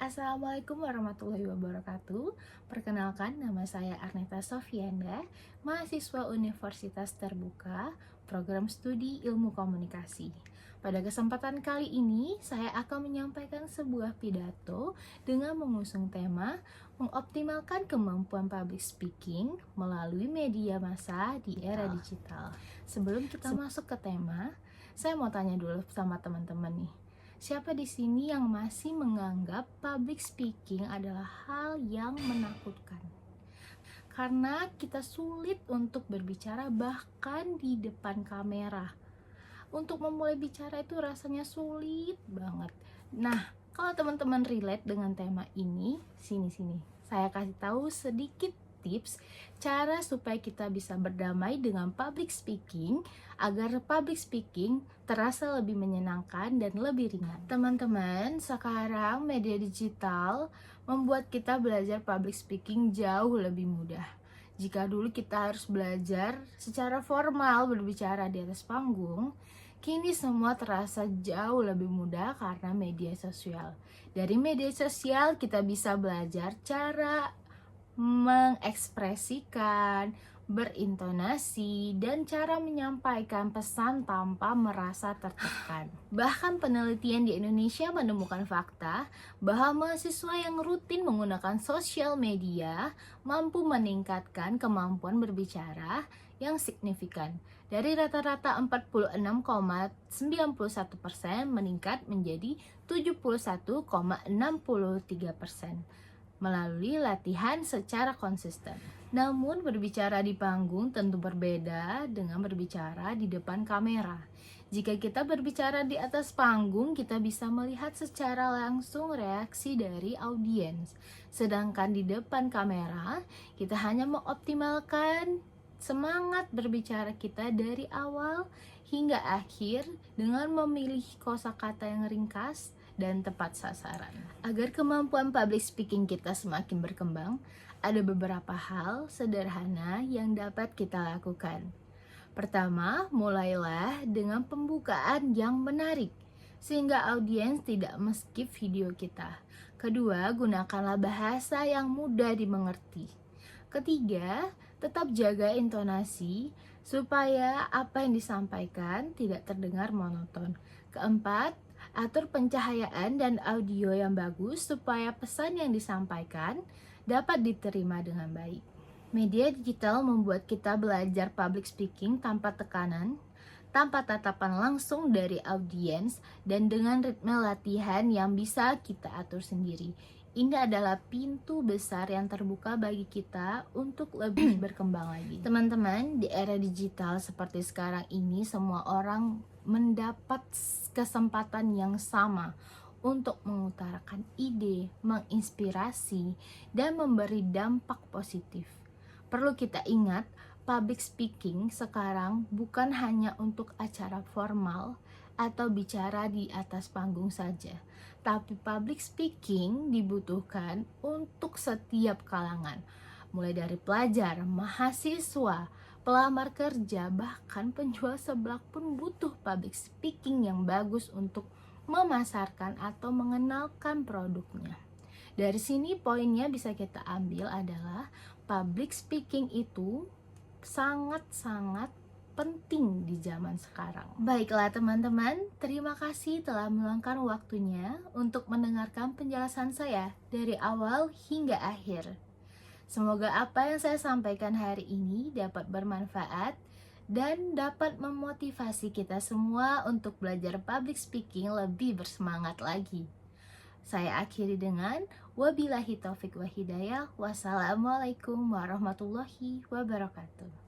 Assalamualaikum warahmatullahi wabarakatuh. Perkenalkan, nama saya Arneta Sofianda, mahasiswa Universitas Terbuka, program studi Ilmu Komunikasi. Pada kesempatan kali ini, saya akan menyampaikan sebuah pidato dengan mengusung tema mengoptimalkan kemampuan public speaking melalui media massa di era digital. Sebelum kita masuk ke tema, saya mau tanya dulu sama teman-teman nih. Siapa di sini yang masih menganggap public speaking adalah hal yang menakutkan? Karena kita sulit untuk berbicara bahkan di depan kamera. Untuk memulai bicara itu rasanya sulit banget. Nah, kalau teman-teman relate dengan tema ini, sini. Saya kasih tahu sedikit tips cara supaya kita bisa berdamai dengan public speaking agar public speaking terasa lebih menyenangkan dan lebih ringan. Teman-teman, sekarang media digital membuat kita belajar public speaking jauh lebih mudah. Jika dulu kita harus belajar secara formal berbicara di atas panggung, kini semua terasa jauh lebih mudah karena media sosial. Dari media sosial kita bisa belajar cara mengekspresikan, berintonasi, dan cara menyampaikan pesan tanpa merasa tertekan. Bahkan penelitian di Indonesia menemukan fakta bahwa mahasiswa yang rutin menggunakan sosial media mampu meningkatkan kemampuan berbicara yang signifikan. Dari rata-rata 46,91% meningkat menjadi 71,63% melalui latihan secara konsisten. Namun berbicara di panggung tentu berbeda dengan berbicara di depan kamera. Jika kita berbicara di atas panggung, kita bisa melihat secara langsung reaksi dari audiens. Sedangkan di depan kamera, kita hanya mengoptimalkan semangat berbicara kita dari awal hingga akhir dengan memilih kosakata yang ringkas dan tepat sasaran. Agar kemampuan public speaking kita semakin berkembang, ada beberapa hal sederhana yang dapat kita lakukan. Pertama, mulailah dengan pembukaan yang menarik, sehingga audiens tidak men-skip video kita. Kedua, gunakanlah bahasa yang mudah dimengerti. Ketiga, tetap jaga intonasi supaya apa yang disampaikan tidak terdengar monoton. Keempat, atur pencahayaan dan audio yang bagus supaya pesan yang disampaikan dapat diterima dengan baik. Media digital membuat kita belajar public speaking tanpa tekanan, tanpa tatapan langsung dari audiens, dan dengan ritme latihan yang bisa kita atur sendiri. Ini adalah pintu besar yang terbuka bagi kita untuk lebih berkembang lagi. Teman-teman, di era digital seperti sekarang ini, semua orang mendapat kesempatan yang sama untuk mengutarakan ide, menginspirasi, dan memberi dampak positif. Perlu kita ingat, public speaking sekarang bukan hanya untuk acara formal atau bicara di atas panggung saja, tapi public speaking dibutuhkan untuk setiap kalangan, mulai dari pelajar, mahasiswa, pelamar kerja, bahkan penjual seblak pun butuh public speaking yang bagus untuk memasarkan atau mengenalkan produknya. Dari sini poinnya bisa kita ambil adalah public speaking itu sangat-sangat penting di zaman sekarang. Baiklah teman-teman, terima kasih telah meluangkan waktunya untuk mendengarkan penjelasan saya dari awal hingga akhir. Semoga apa yang saya sampaikan hari ini dapat bermanfaat dan dapat memotivasi kita semua untuk belajar public speaking lebih bersemangat lagi. Saya akhiri dengan wabillahi taufik wa hidayah. Wassalamualaikum warahmatullahi wabarakatuh.